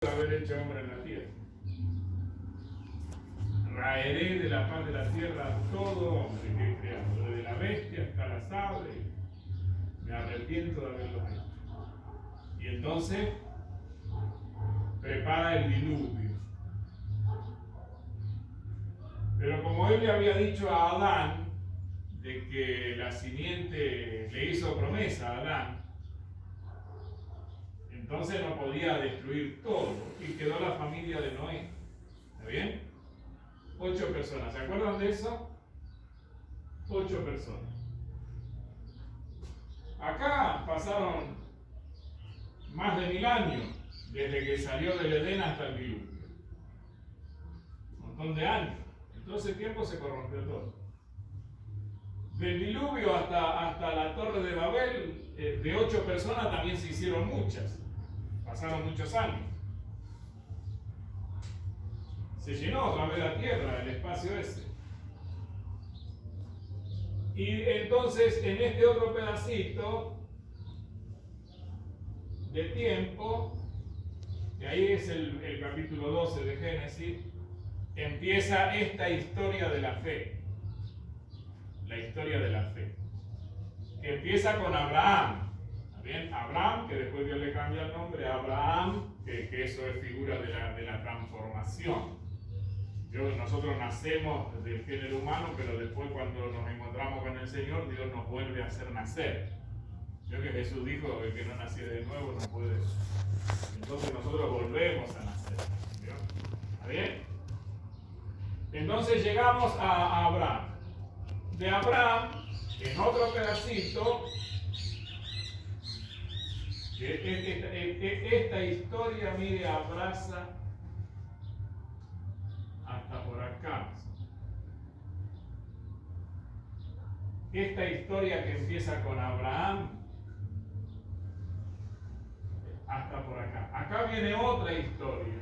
haber hecho hombre en la tierra. Raeré de la faz de la tierra a todo hombre que he creado, desde la bestia hasta las aves. Me arrepiento de haberlo hecho. Y entonces prepara el diluvio. Pero como él le había dicho a Adán de que la simiente le hizo promesa a Adán, entonces no podía destruir todo y quedó la familia de Noé. ¿Está bien? 8 personas. ¿Se acuerdan de eso? 8 personas. Acá pasaron más de 1000 años desde que salió del Edén hasta el diluvio. Un montón de años. En todo ese tiempo se corrompió todo. Del diluvio hasta la Torre de Babel, de 8 personas también se hicieron muchas. Pasaron muchos años. Se llenó otra vez la tierra, el espacio ese. Y entonces en este otro pedacito de tiempo, que ahí es el capítulo 12 de Génesis, empieza esta historia de la fe. La historia de la fe. Que empieza con Abraham. Bien, Abraham, que después Dios le cambia el nombre a Abraham, que eso es figura de la transformación. Nosotros nacemos del género humano, pero después cuando nos encontramos con el Señor, Dios nos vuelve a hacer nacer. Yo que Jesús dijo, el que no naciera de nuevo no puede. Entonces nosotros volvemos a nacer. ¿Vio? ¿Está bien? Entonces llegamos a Abraham. De Abraham, en otro pedacito, esta historia, mire, abraza hasta por acá. Esta historia que empieza con Abraham hasta por acá. Acá viene otra historia.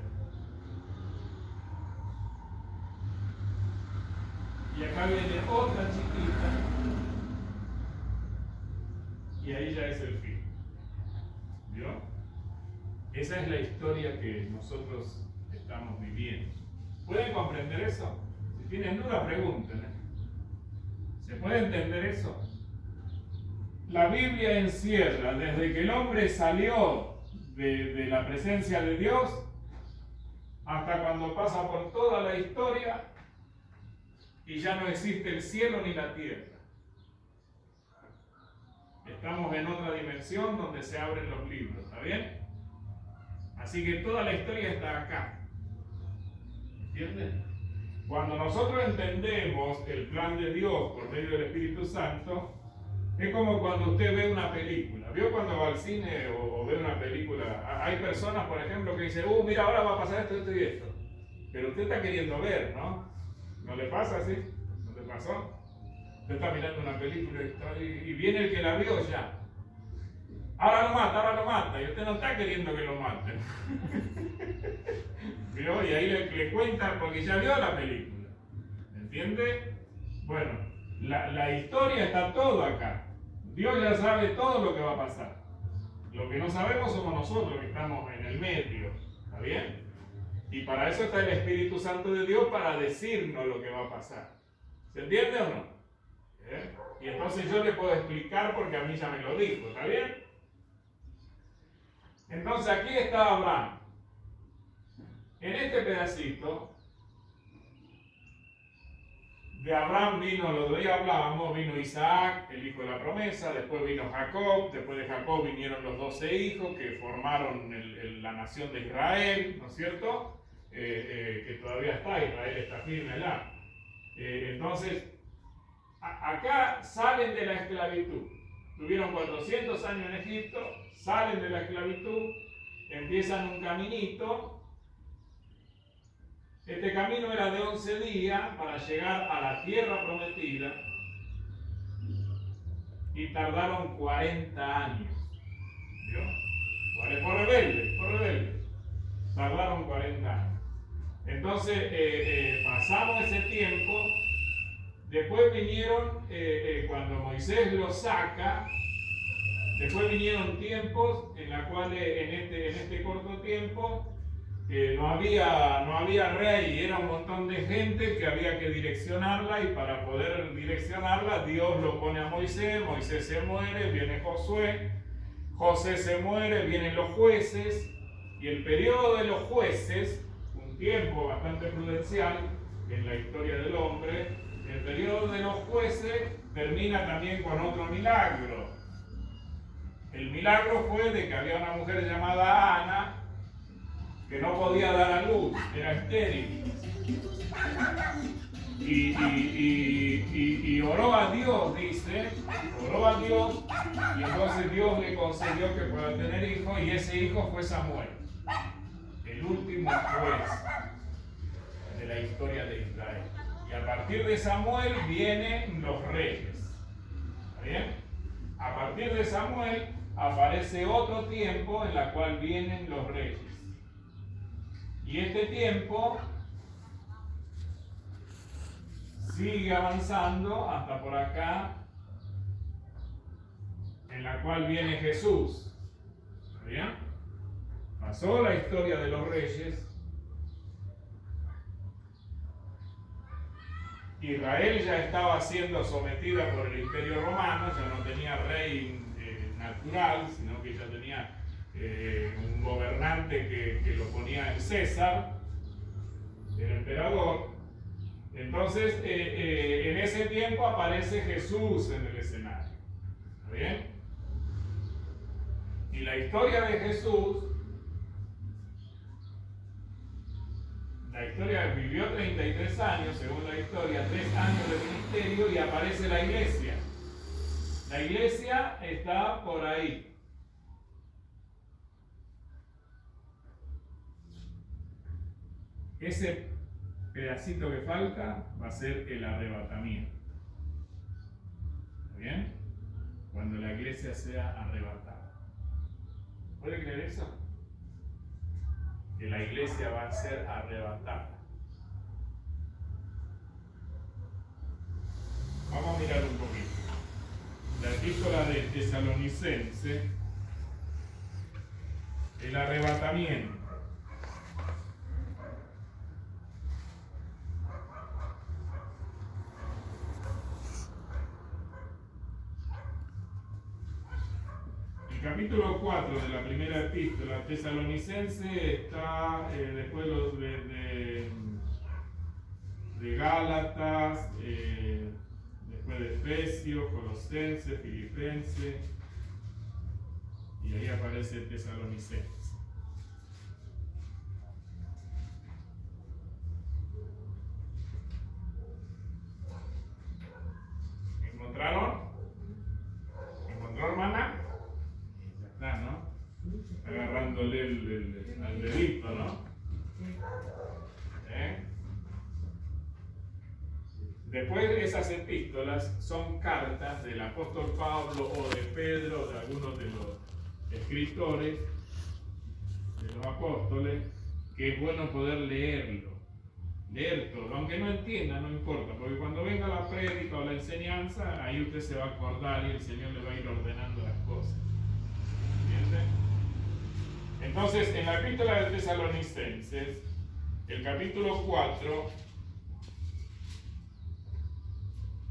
Y acá viene otra chiquita. Y ahí ya es el fin. ¿Vio? Esa es la historia que nosotros estamos viviendo. ¿Pueden comprender eso? Si tienen duda, pregunten. ¿Se puede entender eso? La Biblia encierra desde que el hombre salió de la presencia de Dios hasta cuando pasa por toda la historia y ya no existe el cielo ni la tierra. Estamos en otra dimensión donde se abren los libros, ¿está bien? Así que toda la historia está acá. ¿Entienden? Cuando nosotros entendemos el plan de Dios por medio del Espíritu Santo, es como cuando usted ve una película. ¿Vio cuando va al cine o ve una película? Hay personas, por ejemplo, que dicen, mira, ahora va a pasar esto, esto y esto. Pero usted está queriendo ver, ¿no? ¿No le pasa así? ¿No le pasó? Usted está mirando una película y viene el que la vio ya. Ahora lo mata. Y usted no está queriendo que lo maten. ¿Vio? Y ahí le cuentan porque ya vio la película. ¿Entiende? Bueno, la historia está todo acá. Dios ya sabe todo lo que va a pasar. Lo que no sabemos somos nosotros que estamos en el medio. ¿Está bien? Y para eso está el Espíritu Santo de Dios, para decirnos lo que va a pasar. ¿Se entiende o no? Y entonces yo le puedo explicar porque a mí ya me lo dijo. ¿Está bien? Entonces aquí está Abraham. En este pedacito de Abraham vino, lo de hoy hablábamos, vino Isaac, el hijo de la promesa, después vino Jacob, después de Jacob vinieron los 12 hijos que formaron la nación de Israel, ¿no es cierto? Que todavía está, Israel está firme allá. Entonces, acá salen de la esclavitud. Tuvieron 400 años en Egipto, salen de la esclavitud, empiezan un caminito. Este camino era de 11 días para llegar a la tierra prometida y tardaron 40 años. ¿Vio? Por rebeldes. Tardaron 40 años. Entonces pasamos ese tiempo. Después vinieron, cuando Moisés los saca, después vinieron tiempos en los cuales en este corto tiempo no había rey, era un montón de gente que había que direccionarla, y para poder direccionarla Dios lo pone a Moisés. Moisés se muere, viene Josué, José se muere, vienen los jueces, y el periodo de los jueces, un tiempo bastante prudencial en la historia del hombre, el periodo de los jueces termina también con otro milagro. El milagro fue de que había una mujer llamada Ana que no podía dar a luz, era estéril. Y oró a Dios, dice, oró a Dios, y entonces Dios le concedió que pueda tener hijos, y ese hijo fue Samuel, el último juez de la historia de Israel. Y a partir de Samuel vienen los reyes. ¿Está bien? A partir de Samuel aparece otro tiempo en el cual vienen los reyes. Y este tiempo sigue avanzando hasta por acá, en la cual viene Jesús. ¿Está bien? Pasó la historia de los reyes. Israel ya estaba siendo sometida por el Imperio Romano, ya no tenía rey natural, sino que ya tenía un gobernante que lo ponía en César, el emperador. Entonces, en ese tiempo aparece Jesús en el escenario. ¿Está bien? Y la historia de Jesús, la historia vivió 33 años, según la historia, 3 años de ministerio, y aparece la iglesia. La iglesia está por ahí. Ese pedacito que falta va a ser el arrebatamiento. ¿Está bien? Cuando la iglesia sea arrebatada. ¿Puede creer eso? Que la iglesia va a ser arrebatada. Vamos a mirar un poquito. La epístola de Tesalonicense, el arrebatamiento. El capítulo 4 de la primera epístola Tesalonicense está después de Gálatas, después de Efesios, Colosenses, Filipenses, y ahí aparece Tesalonicense. ¿Encontraron? ¿Encontró, hermana? Ya está, ¿no? Agarrándole al dedito, ¿no? Después, esas epístolas son cartas del apóstol Pablo o de Pedro, o de algunos de los escritores, de los apóstoles, que es bueno poder leerlo, leer todo, aunque no entienda, no importa, porque cuando venga la prédica o la enseñanza, ahí usted se va a acordar y el Señor le va a ir ordenando las cosas. ¿Entiende? Entonces, en la epístola de Tesalonicenses, el capítulo 4,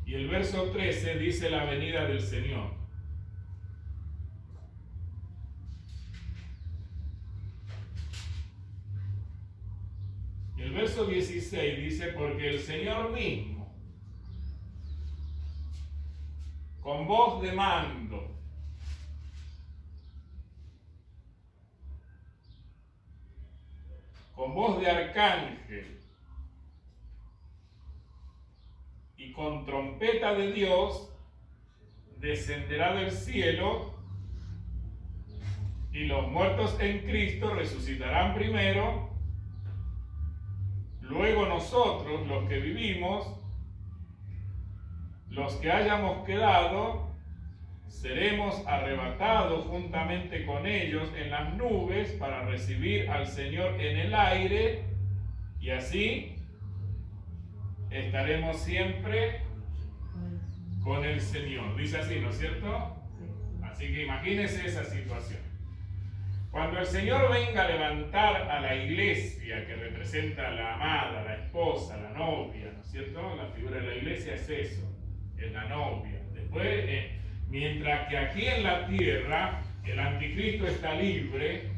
y el verso 13 dice la venida del Señor. Y el verso 16 dice, porque el Señor mismo, con voz de mando, con voz de arcángel y con trompeta de Dios, descenderá del cielo, y los muertos en Cristo resucitarán primero. Luego nosotros, los que vivimos, los que hayamos quedado, seremos arrebatados juntamente con ellos en las nubes para recibir al Señor en el aire, y así estaremos siempre con el Señor. Dice así, ¿no es cierto? Así que imagínense esa situación. Cuando el Señor venga a levantar a la iglesia, que representa a la amada, la esposa, la novia, ¿no es cierto? La figura de la iglesia es eso, es la novia. Después, mientras que aquí en la tierra el anticristo está libre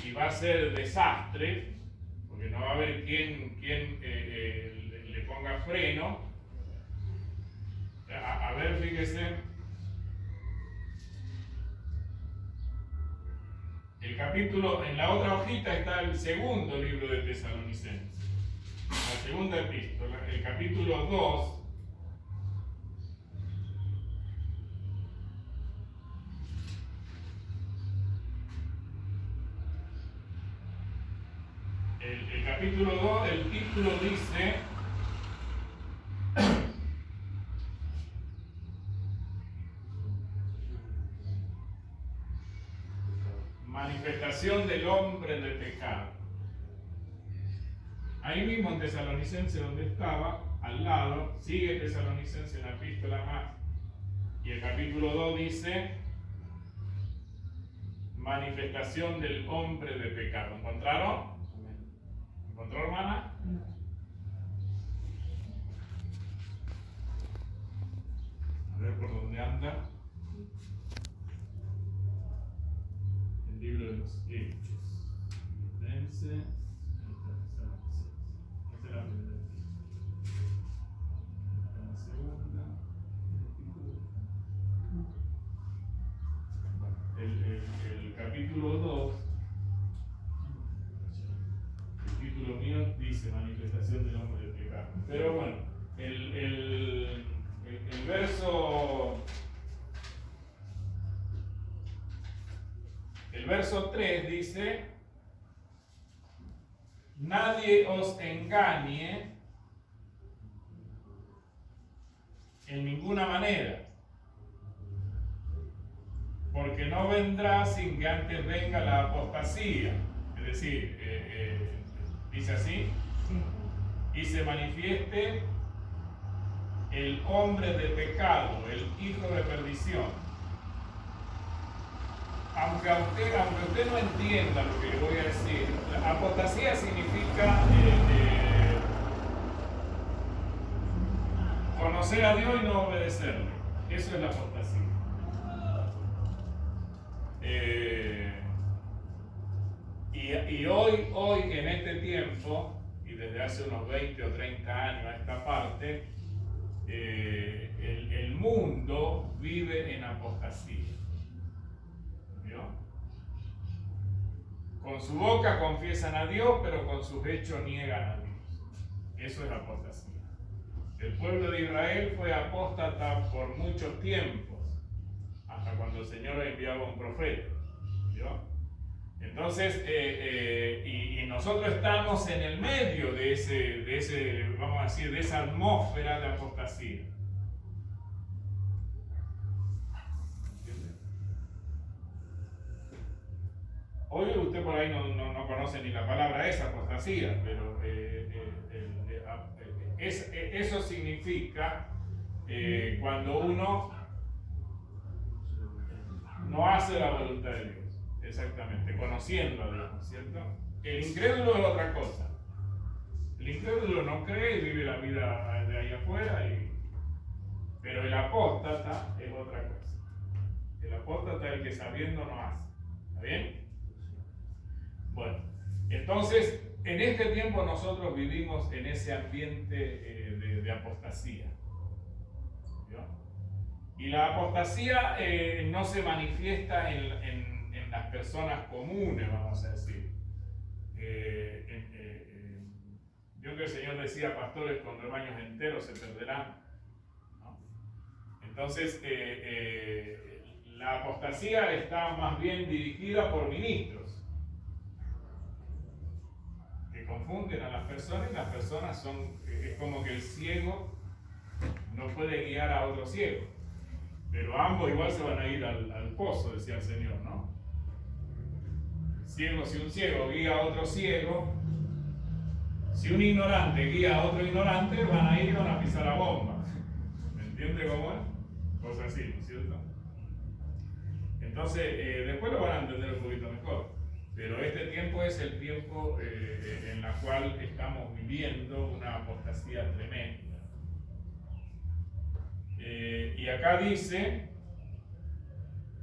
y va a ser desastre, porque no va a haber quien le ponga freno. A ver, fíjese. El capítulo, en la otra hojita está el segundo libro de Tesalonicenses, la segunda epístola, el capítulo 2. El capítulo 2, el título dice manifestación del hombre de pecado. Ahí mismo en Tesalonicenses, donde estaba, al lado, sigue Tesalonicenses, una epístola más, y el capítulo 2 dice manifestación del hombre de pecado. ¿Encontraron? ¿Encontró, hermana? A ver por dónde anda. El libro de los Hechos. Esta es la primera. La segunda. El capítulo 2. El título mío dice manifestación del hombre de pecado. Pero bueno, el verso 3 dice: nadie os engañe en ninguna manera, porque no vendrá sin que antes venga la apostasía. Es decir, dice así: y se manifieste el hombre de pecado, el hijo de perdición. Aunque usted no entienda lo que le voy a decir, la apostasía significa conocer a Dios y no obedecerle. Eso es la apostasía. Y hoy en este tiempo, y desde hace unos 20 o 30 años a esta parte, el mundo vive en apostasía. ¿Vio? Con su boca confiesan a Dios, pero con sus hechos niegan a Dios. Eso es la apostasía. El pueblo de Israel fue apóstata por muchos tiempos, hasta cuando el Señor enviaba un profeta. ¿Vio? Entonces, y nosotros estamos en el medio de ese, vamos a decir, de esa atmósfera de apostasía. Hoy usted por ahí no conoce ni la palabra esa, apostasía, pero eso significa cuando uno no hace la voluntad de Dios. Exactamente, conociendo a Dios, ¿cierto? El incrédulo es otra cosa. El incrédulo no cree y vive la vida de ahí afuera, pero el apóstata es otra cosa. El apóstata es el que sabiendo no hace. ¿Está bien? Bueno, entonces, en este tiempo nosotros vivimos en ese ambiente de apostasía. ¿Vio? Y la apostasía no se manifiesta en las personas comunes, vamos a decir. Yo que el Señor decía, pastores con rebaños enteros se perderán, ¿no? Entonces, la apostasía está más bien dirigida por ministros que confunden a las personas, y las personas es como que el ciego no puede guiar a otro ciego, pero ambos igual se van a ir al pozo, decía el Señor, ¿no? Ciego, si un ciego guía a otro ciego, si un ignorante guía a otro ignorante, van a ir y van a pisar la bomba. ¿Me entiende cómo es? Cosas así, ¿no es cierto? Entonces, después lo van a entender un poquito mejor. Pero este tiempo es el tiempo en el cual estamos viviendo una apostasía tremenda. Y acá dice,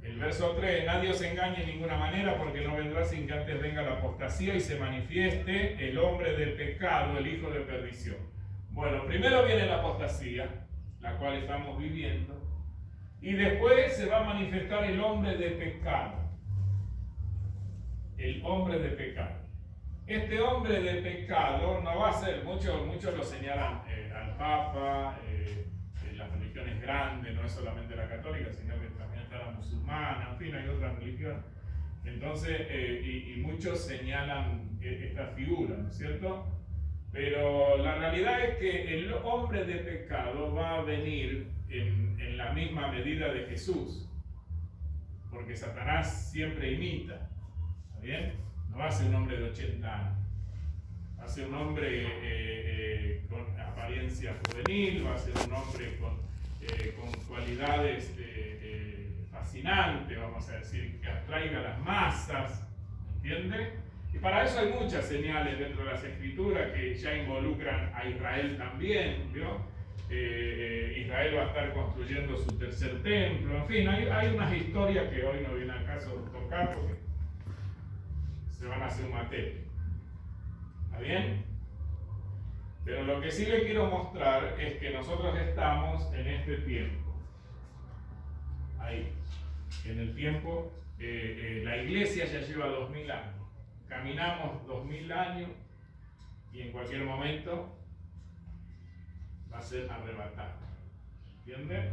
el verso 3, nadie os engañe en ninguna manera, porque no vendrá sin que antes venga la apostasía y se manifieste el hombre de pecado, el hijo de perdición. Bueno, primero viene la apostasía, la cual estamos viviendo, y después se va a manifestar el hombre de pecado. El hombre de pecado. Este hombre de pecado no va a ser, muchos lo señalan al Papa, en las religiones grandes, no es solamente la católica, sino que también está la musulmana, en fin, hay otras religiones. Entonces, y muchos señalan esta figura, ¿no es cierto? Pero la realidad es que el hombre de pecado va a venir en la misma medida de Jesús, porque Satanás siempre imita, ¿está bien? No va a ser un hombre de 80 años, va a ser un hombre con apariencia juvenil, va a ser un hombre con cualidades fascinantes, vamos a decir, que atraiga a las masas, ¿entiende? Y para eso hay muchas señales dentro de las Escrituras que ya involucran a Israel también, ¿vio? Israel va a estar construyendo su tercer templo, en fin, hay unas historias que hoy no viene al caso tocar porque se van a hacer un matete. ¿Está bien? Pero lo que sí le quiero mostrar es que nosotros estamos en este tiempo. Ahí. En el tiempo, la iglesia ya lleva 2000 años. Caminamos 2000 años y en cualquier momento va a ser arrebatado. ¿Entiende?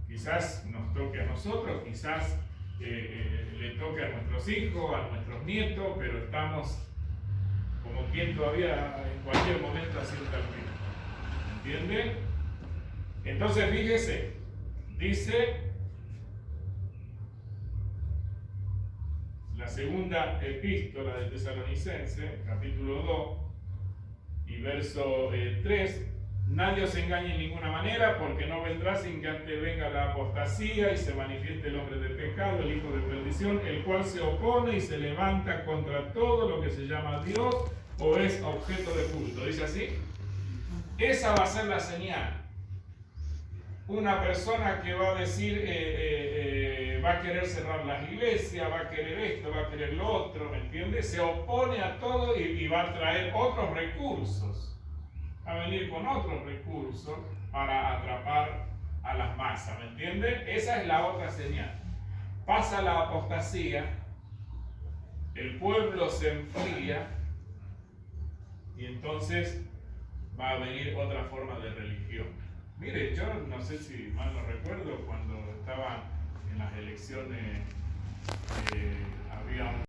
Quizás nos toque a nosotros, quizás le toque a nuestros hijos, a nuestros nietos, pero estamos como quien todavía en cualquier momento haciendo tal tiempo. ¿Entiende? Entonces fíjese, dice la segunda epístola de Tesalonicense, capítulo 2 y verso 3, nadie os engañe en ninguna manera, porque no vendrá sin que antes venga la apostasía y se manifieste el hombre de pecado, el hijo de perdición, el cual se opone y se levanta contra todo lo que se llama Dios o es objeto de culto. ¿Dice así? Esa va a ser la señal. Una persona que va a decir, va a querer cerrar las iglesias, va a querer esto, va a querer lo otro, ¿me entiendes? Se opone a todo y va a traer otros recursos. Va a venir con otros recursos para atrapar a las masas, ¿me entiendes? Esa es la otra señal. Pasa la apostasía, el pueblo se enfría y entonces va a venir otra forma de religión. Mire, yo no sé si mal no recuerdo, cuando estaban en las elecciones había un